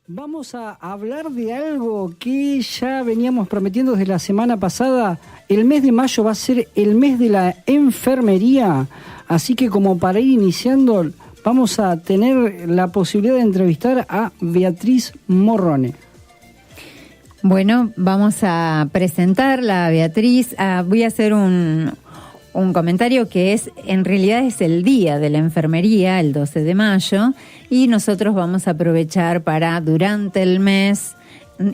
Vamos a hablar de algo que ya veníamos prometiendo desde la semana pasada. El mes de mayo va a ser el mes de la enfermería, así que como para ir iniciando, vamos a tener la posibilidad de entrevistar a Beatriz Morrone. Bueno, vamos a presentarla a Beatriz. Voy a hacer un comentario que en realidad es el día de la enfermería, el 12 de mayo, y nosotros vamos a aprovechar para durante el mes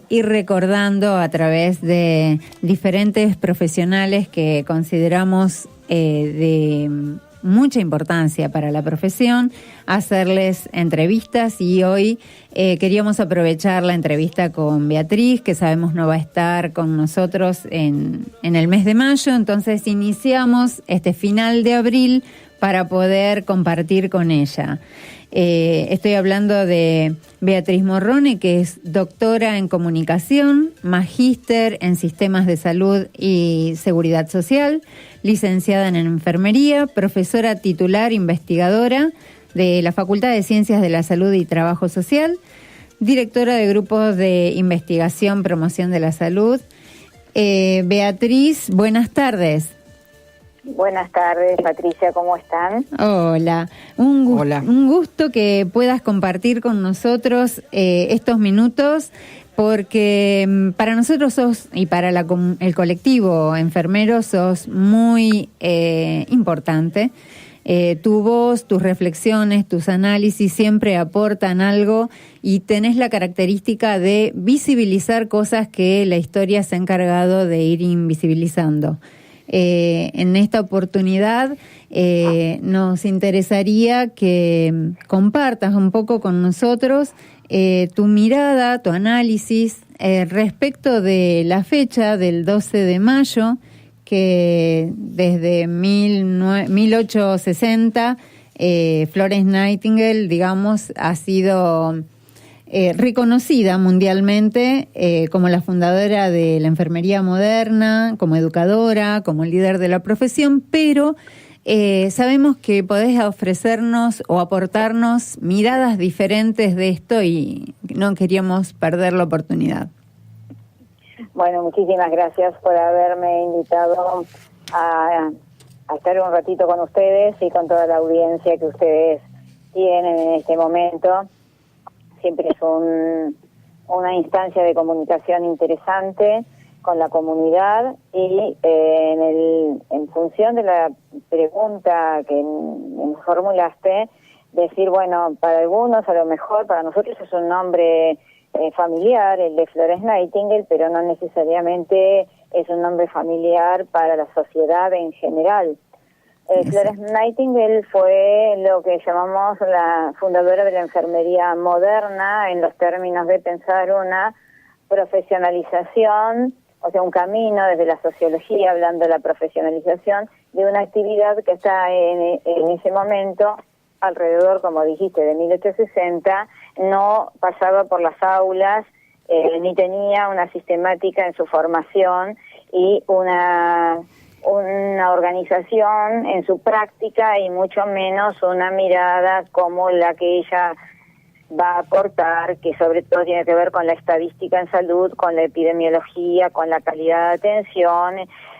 ir recordando a través de diferentes profesionales que consideramos de mucha importancia para la profesión, hacerles entrevistas, y hoy queríamos aprovechar la entrevista con Beatriz, que sabemos no va a estar con nosotros en el mes de mayo, entonces iniciamos este final de abril para poder compartir con ella. Estoy hablando de Beatriz Morrone, que es doctora en comunicación, magíster en sistemas de salud y seguridad social, licenciada en enfermería, profesora titular investigadora de la Facultad de Ciencias de la Salud y Trabajo Social, directora de grupos de investigación, promoción de la salud. Beatriz, buenas tardes. Buenas tardes, Patricia, ¿cómo están? Hola, Hola. Un gusto que puedas compartir con nosotros estos minutos, porque para nosotros sos, y para el colectivo enfermero, sos muy importante. Tu voz, tus reflexiones, tus análisis siempre aportan algo, y tenés la característica de visibilizar cosas que la historia se ha encargado de ir invisibilizando. En esta oportunidad nos interesaría que compartas un poco con nosotros tu mirada, tu análisis respecto de la fecha del 12 de mayo, que desde 1860 Florence Nightingale, digamos, ha sido reconocida mundialmente como la fundadora de la enfermería moderna, como educadora, como líder de la profesión, pero sabemos que podés ofrecernos o aportarnos miradas diferentes de esto, y no queríamos perder la oportunidad. Bueno, muchísimas gracias por haberme invitado a estar un ratito con ustedes y con toda la audiencia que ustedes tienen en este momento. Siempre es una instancia de comunicación interesante con la comunidad, y en función de la pregunta que me formulaste, decir, bueno, para algunos a lo mejor, para nosotros es un nombre familiar, el de Florence Nightingale, pero no necesariamente es un nombre familiar para la sociedad en general. Florence Nightingale fue lo que llamamos la fundadora de la enfermería moderna, en los términos de pensar una profesionalización, o sea, un camino desde la sociología, hablando de la profesionalización de una actividad que está en ese momento, alrededor, como dijiste, de 1860, no pasaba por las aulas, ni tenía una sistemática en su formación y una organización en su práctica, y mucho menos una mirada como la que ella va a aportar, que sobre todo tiene que ver con la estadística en salud, con la epidemiología, con la calidad de atención,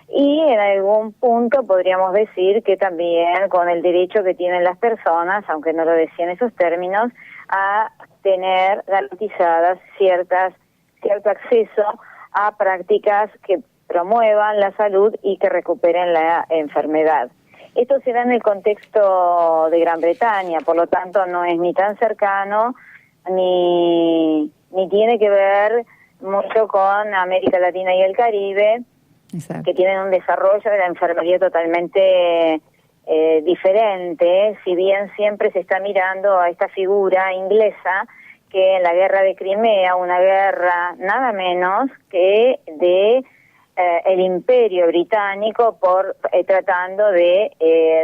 y en algún punto podríamos decir que también con el derecho que tienen las personas, aunque no lo decía en esos términos, a tener garantizadas cierto acceso a prácticas que promuevan la salud y que recuperen la enfermedad. Esto se da en el contexto de Gran Bretaña, por lo tanto no es ni tan cercano ni tiene que ver mucho con América Latina y el Caribe. Exacto. Que tienen un desarrollo de la enfermería totalmente diferente, si bien siempre se está mirando a esta figura inglesa que en la guerra de Crimea, una guerra nada menos que de el Imperio Británico, por tratando de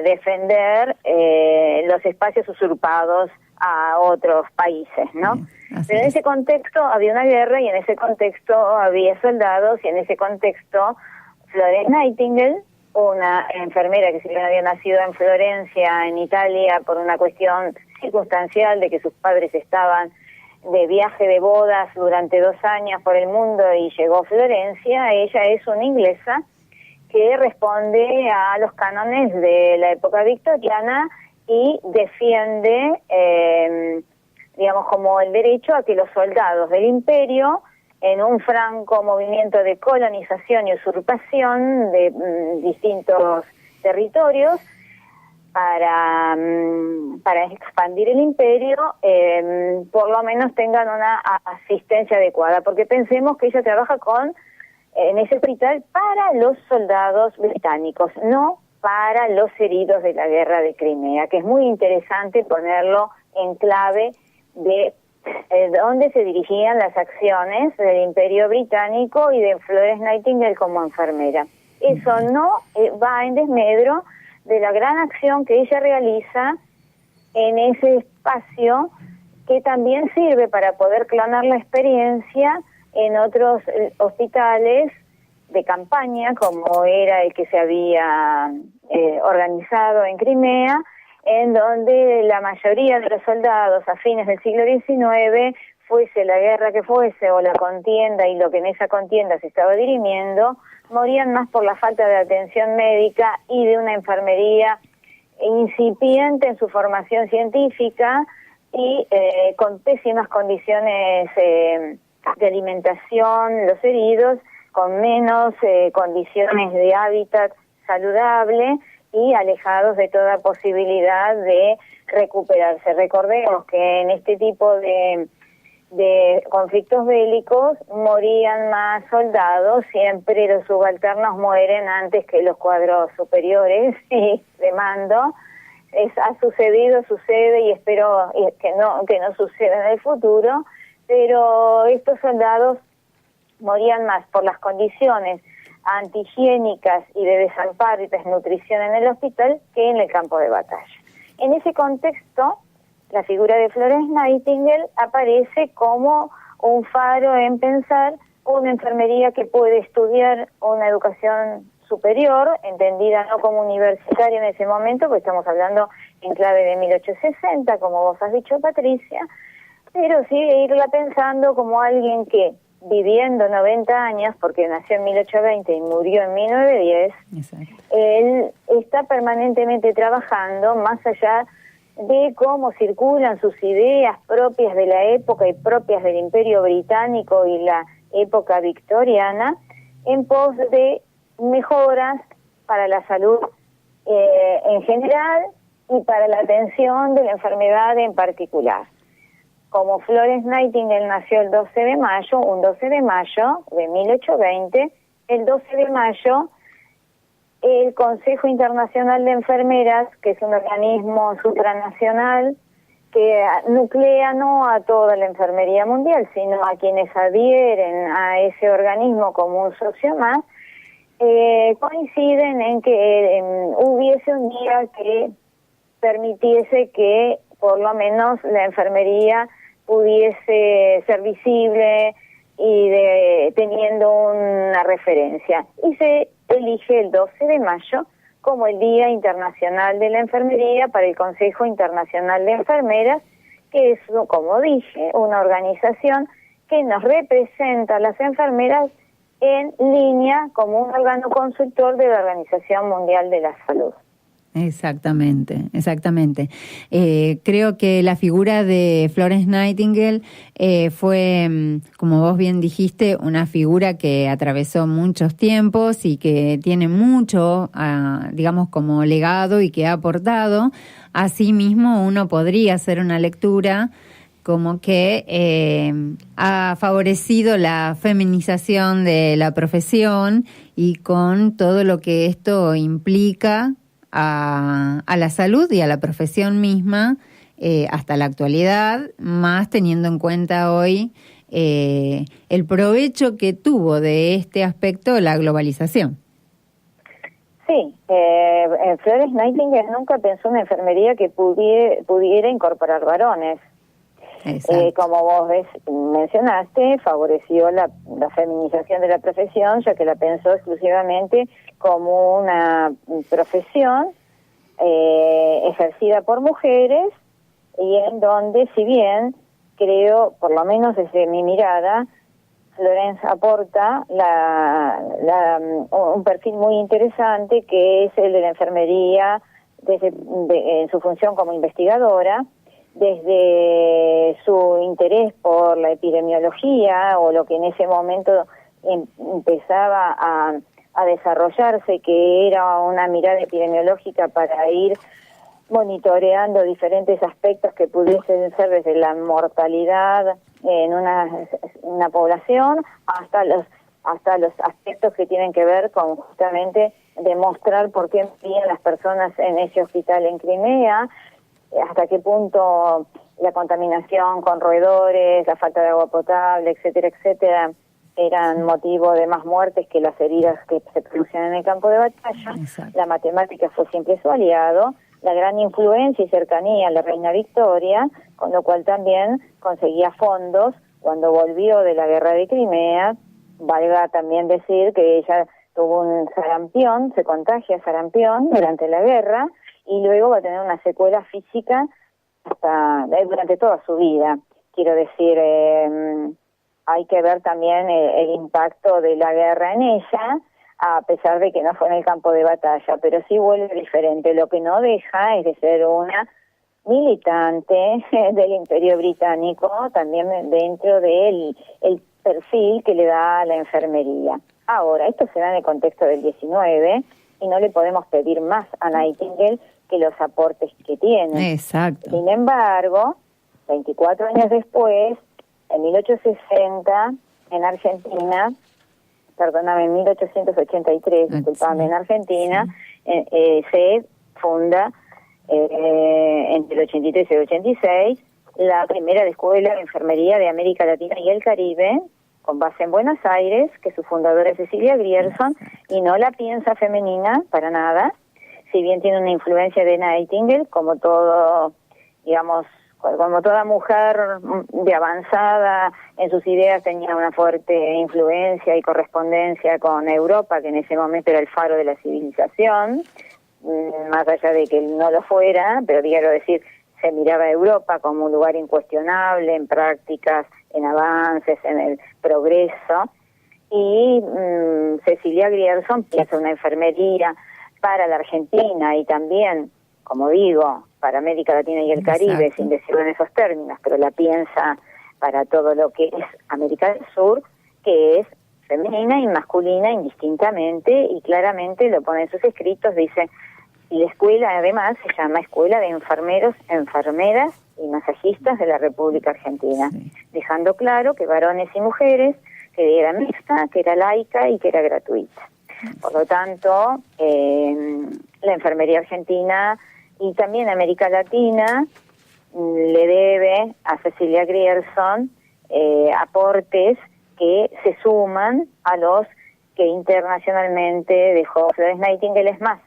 defender los espacios usurpados a otros países, ¿no? Pero en ese contexto había una guerra, y en ese contexto había soldados, y en ese contexto Florence Nightingale, una enfermera que si bien había nacido en Florencia, en Italia, por una cuestión circunstancial de que sus padres estaban de viaje de bodas durante 2 años por el mundo y llegó a Florencia. Ella es una inglesa que responde a los cánones de la época victoriana y defiende, digamos, como el derecho a que los soldados del imperio, en un franco movimiento de colonización y usurpación de distintos territorios, para expandir el imperio, por lo menos tengan una asistencia adecuada, porque pensemos que ella trabaja en ese hospital para los soldados británicos, no para los heridos de la guerra de Crimea, que es muy interesante ponerlo en clave de dónde se dirigían las acciones del Imperio Británico y de Florence Nightingale como enfermera. Eso no va en desmedro de la gran acción que ella realiza en ese espacio, que también sirve para poder clonar la experiencia en otros hospitales de campaña, como era el que se había organizado en Crimea, en donde la mayoría de los soldados a fines del siglo XIX, fuese la guerra que fuese o la contienda y lo que en esa contienda se estaba dirimiendo, morían más por la falta de atención médica y de una enfermería incipiente en su formación científica y con pésimas condiciones de alimentación, los heridos, con menos condiciones de hábitat saludable y alejados de toda posibilidad de recuperarse. Recordemos que en este tipo de conflictos bélicos morían más soldados, siempre los subalternos mueren antes que los cuadros superiores y de mando. Ha sucedido, sucede y espero que no suceda en el futuro, pero estos soldados morían más por las condiciones antihigiénicas y de desamparo y desnutrición en el hospital que en el campo de batalla. En ese contexto, la figura de Florence Nightingale aparece como un faro en pensar una enfermería que puede estudiar una educación superior, entendida no como universitaria en ese momento, porque estamos hablando en clave de 1860, como vos has dicho, Patricia, pero sí irla pensando como alguien que, viviendo 90 años, porque nació en 1820 y murió en 1910, exacto, él está permanentemente trabajando más allá de cómo circulan sus ideas propias de la época y propias del Imperio Británico y la época victoriana, en pos de mejoras para la salud en general y para la atención de la enfermedad en particular. Como Florence Nightingale nació el 12 de mayo, un 12 de mayo de 1820, el 12 de mayo el Consejo Internacional de Enfermeras, que es un organismo supranacional que nuclea no a toda la enfermería mundial, sino a quienes adhieren a ese organismo como un socio más, coinciden en que hubiese un día que permitiese que por lo menos la enfermería pudiese ser visible y teniendo una referencia. Y se elige el 12 de mayo como el Día Internacional de la Enfermería para el Consejo Internacional de Enfermeras, que es, como dije, una organización que nos representa a las enfermeras en línea como un órgano consultor de la Organización Mundial de la Salud. Exactamente. Creo que la figura de Florence Nightingale fue, como vos bien dijiste, una figura que atravesó muchos tiempos y que tiene mucho, digamos, como legado y que ha aportado. Asimismo, uno podría hacer una lectura como que ha favorecido la feminización de la profesión y con todo lo que esto implica a la salud y a la profesión misma hasta la actualidad, más teniendo en cuenta hoy el provecho que tuvo de este aspecto la globalización. Sí, Florence Nightingale nunca pensó en una enfermería que pudiera incorporar varones. Como vos mencionaste, favoreció la feminización de la profesión, ya que la pensó exclusivamente como una profesión ejercida por mujeres y en donde, si bien creo, por lo menos desde mi mirada, Florenz aporta un perfil muy interesante, que es el de la enfermería en su función como investigadora, desde su interés por la epidemiología, o lo que en ese momento empezaba a desarrollarse, que era una mirada epidemiológica para ir monitoreando diferentes aspectos que pudiesen ser desde la mortalidad en una población hasta los aspectos que tienen que ver con justamente demostrar por qué morían las personas en ese hospital en Crimea, hasta qué punto la contaminación con roedores, la falta de agua potable, etcétera, etcétera, eran motivo de más muertes que las heridas que se producían en el campo de batalla. Exacto. La matemática fue siempre su aliado, la gran influencia y cercanía a la reina Victoria, con lo cual también conseguía fondos cuando volvió de la guerra de Crimea. Valga también decir que ella tuvo un sarampión, se contagia sarampión durante la guerra, y luego va a tener una secuela física durante toda su vida. Quiero decir, hay que ver también el impacto de la guerra en ella, a pesar de que no fue en el campo de batalla, pero sí vuelve diferente. Lo que no deja es de ser una militante del Imperio Británico, también dentro del el perfil que le da a la enfermería. Ahora, esto se da en el contexto del 19 y no le podemos pedir más a Nightingale que los aportes que tiene. Exacto. Sin embargo, 24 años después, en 1860, en Argentina, en 1883, disculpame, en Argentina, se funda entre el 83 y el 86 la primera escuela de enfermería de América Latina y el Caribe, con base en Buenos Aires, que su fundadora es Cecilia Grierson, y no la piensa femenina para nada, si bien tiene una influencia de Nightingale, como todo, digamos, como toda mujer de avanzada en sus ideas, tenía una fuerte influencia y correspondencia con Europa, que en ese momento era el faro de la civilización, más allá de que no lo fuera, pero quiero decir, se miraba a Europa como un lugar incuestionable en prácticas, en avances, en el progreso, y Cecilia Grierson piensa una enfermería para la Argentina y también, como digo, para América Latina y el Caribe, Exacto. sin decirlo en esos términos, pero la piensa para todo lo que es América del Sur, que es femenina y masculina indistintamente, y claramente lo pone en sus escritos, dice, y la escuela además se llama Escuela de Enfermeros, Enfermeras y Masajistas de la República Argentina, Sí. dejando claro que varones y mujeres, que era mixta, que era laica y que era gratuita. Por lo tanto, la enfermería argentina y también América Latina le debe a Cecilia Grierson aportes que se suman a los que internacionalmente dejó Florence Nightingale. Es más,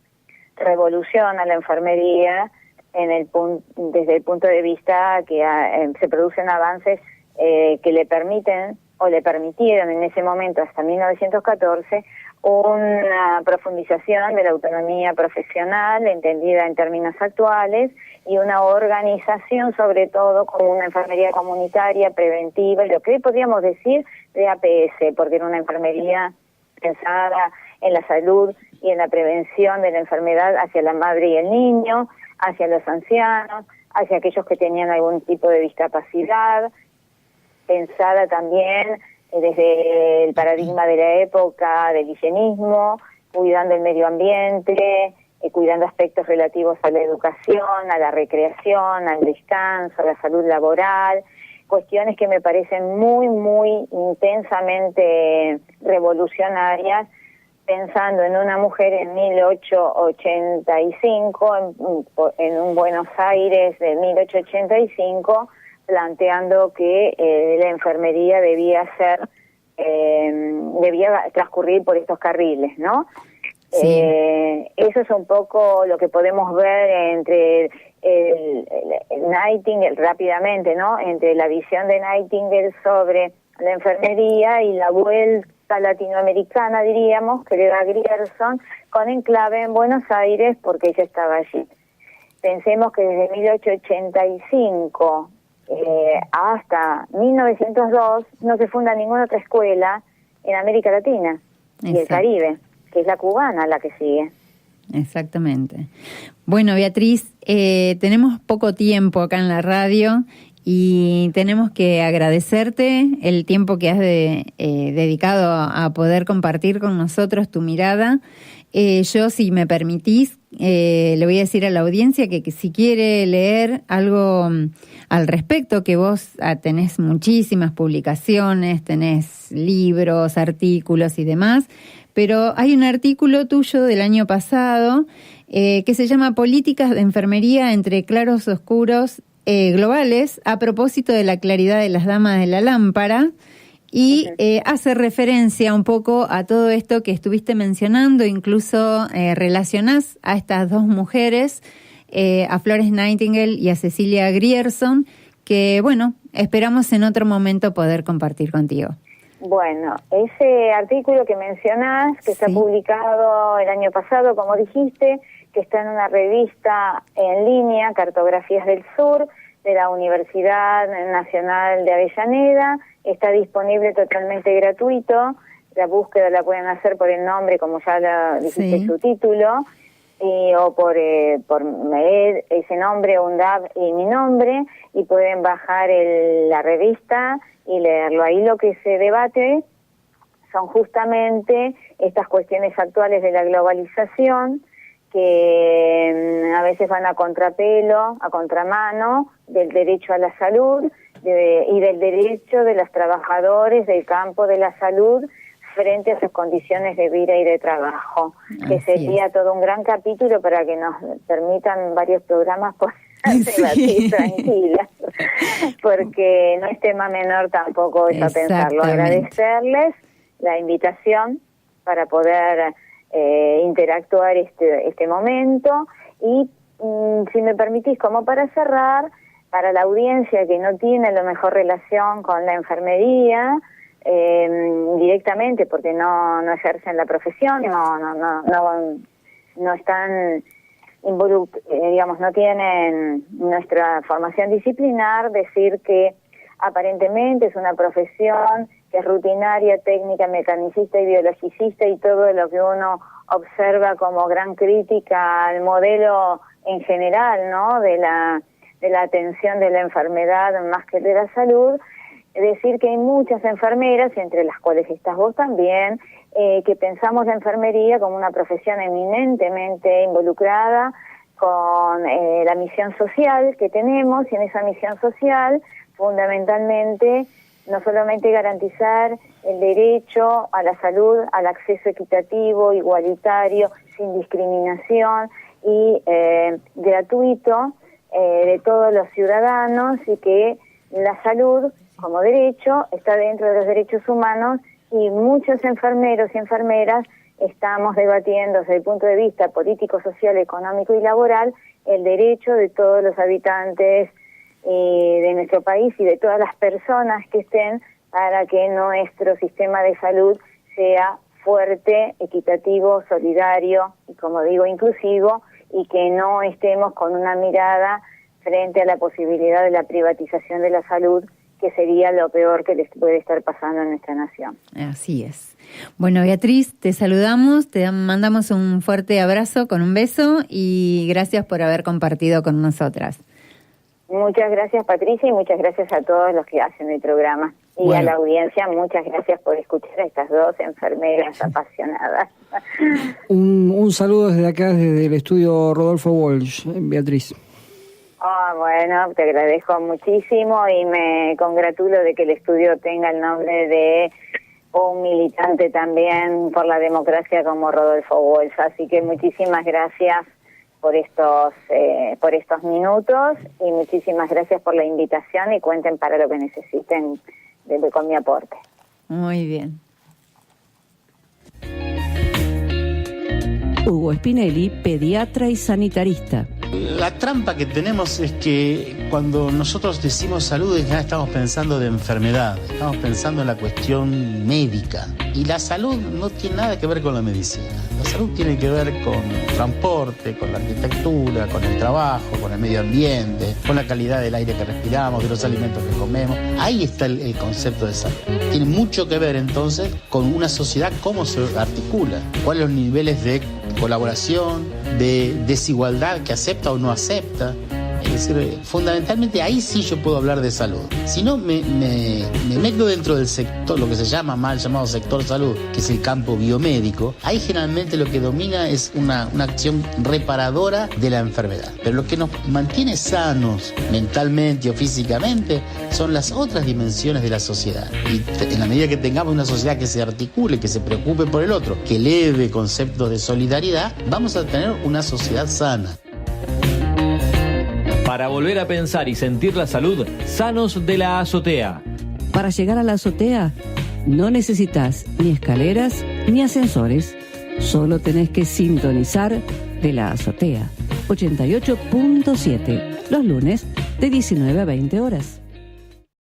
revoluciona la enfermería desde el punto de vista que se producen avances que le permiten o le permitieron en ese momento, hasta 1914, una profundización de la autonomía profesional entendida en términos actuales y una organización sobre todo como una enfermería comunitaria, preventiva, y lo que hoy podríamos decir de APS, porque era una enfermería pensada en la salud y en la prevención de la enfermedad hacia la madre y el niño, hacia los ancianos, hacia aquellos que tenían algún tipo de discapacidad, pensada también desde el paradigma de la época del higienismo, cuidando el medio ambiente, cuidando aspectos relativos a la educación, a la recreación, al descanso, a la salud laboral, cuestiones que me parecen muy, muy intensamente revolucionarias, pensando en una mujer en 1885, en un Buenos Aires de 1885, planteando que la enfermería debía transcurrir por estos carriles, ¿no? Sí. Eso es un poco lo que podemos ver entre el Nightingale, rápidamente, ¿no? Entre la visión de Nightingale sobre la enfermería y la vuelta latinoamericana, diríamos, que le da Grierson, con enclave en Buenos Aires, porque ella estaba allí. Pensemos que desde 1885 hasta 1902 no se funda ninguna otra escuela en América Latina y el Caribe, que es la cubana la que sigue. Exactamente. Bueno, Beatriz, tenemos poco tiempo acá en la radio y tenemos que agradecerte el tiempo que has dedicado a poder compartir con nosotros tu mirada. Yo, si me permitís, le voy a decir a la audiencia que si quiere leer algo al respecto, que vos tenés muchísimas publicaciones, tenés libros, artículos y demás, pero hay un artículo tuyo del año pasado que se llama Políticas de Enfermería entre claros oscuros globales, a propósito de la claridad de las damas de la lámpara, y hace referencia un poco a todo esto que estuviste mencionando, incluso relacionás a estas dos mujeres, a Florence Nightingale y a Cecilia Grierson, que bueno, esperamos en otro momento poder compartir contigo. Bueno, ese artículo que mencionás, que está publicado el año pasado, como dijiste, que está en una revista en línea, Cartografías del Sur, de la Universidad Nacional de Avellaneda, está disponible totalmente gratuito. La búsqueda la pueden hacer por el nombre, como ya lo dijiste, su título, o por ese nombre, UNDAV y mi nombre, y pueden bajar la revista y leerlo. Ahí lo que se debate son justamente estas cuestiones actuales de la globalización, que a veces van a contrapelo, a contramano del derecho a la salud y del derecho de los trabajadores del campo de la salud frente a sus condiciones de vida y de trabajo, que sería todo un gran capítulo para que nos permitan varios programas por debatir tranquilas, porque no es tema menor tampoco eso pensarlo. Agradecerles la invitación para poder interactuar este momento y si me permitís, como para cerrar, para la audiencia que no tiene la mejor relación con la enfermería directamente porque no ejercen la profesión, no están digamos, no tienen nuestra formación disciplinar, decir que aparentemente es una profesión que es rutinaria, técnica, mecanicista y biologicista, y todo lo que uno observa como gran crítica al modelo en general, ¿no?, de la atención de la enfermedad más que de la salud. Decir que hay muchas enfermeras, entre las cuales estás vos también, que pensamos la enfermería como una profesión eminentemente involucrada con la misión social que tenemos, y en esa misión social fundamentalmente no solamente garantizar el derecho a la salud, al acceso equitativo, igualitario, sin discriminación y gratuito de todos los ciudadanos, y que la salud como derecho está dentro de los derechos humanos, y muchos enfermeros y enfermeras estamos debatiendo desde el punto de vista político, social, económico y laboral el derecho de todos los habitantes de nuestro país y de todas las personas que estén, para que nuestro sistema de salud sea fuerte, equitativo, solidario y, como digo, inclusivo, y que no estemos con una mirada frente a la posibilidad de la privatización de la salud, que sería lo peor que les puede estar pasando en nuestra nación. Así es. Bueno, Beatriz, te saludamos, te mandamos un fuerte abrazo con un beso y gracias por haber compartido con nosotras. Muchas gracias, Patricia, y muchas gracias a todos los que hacen el programa. Y a la audiencia, muchas gracias por escuchar a estas dos enfermeras apasionadas. Un saludo desde acá, desde el estudio Rodolfo Walsh, Beatriz. Bueno, te agradezco muchísimo y me congratulo de que el estudio tenga el nombre de un militante también por la democracia como Rodolfo Walsh. Así que muchísimas gracias por estos minutos, y muchísimas gracias por la invitación, y cuenten para lo que necesiten con mi aporte. Muy bien. Hugo Spinelli, pediatra y sanitarista. La trampa que tenemos es que cuando nosotros decimos salud, ya estamos pensando de enfermedad, estamos pensando en la cuestión médica. Y la salud no tiene nada que ver con la medicina. La salud tiene que ver con el transporte, con la arquitectura, con el trabajo, con el medio ambiente, con la calidad del aire que respiramos, de los alimentos que comemos. Ahí está el concepto de salud. Tiene mucho que ver entonces con una sociedad, cómo se articula, cuáles son los niveles de colaboración, de desigualdad que acepta o no acepta. Es decir, fundamentalmente ahí sí yo puedo hablar de salud. Si no, me meto dentro del sector, lo que se llama mal llamado sector salud, que es el campo biomédico. Ahí generalmente lo que domina es una acción reparadora de la enfermedad. Pero lo que nos mantiene sanos mentalmente o físicamente son las otras dimensiones de la sociedad. Y en la medida que tengamos una sociedad que se articule, que se preocupe por el otro, que eleve conceptos de solidaridad, vamos a tener una sociedad sana. Para volver a pensar y sentir la salud, Sanos de la Azotea. Para llegar a la azotea, no necesitas ni escaleras ni ascensores. Solo tenés que sintonizar de la azotea. 88.7, los lunes de 19 a 20 horas.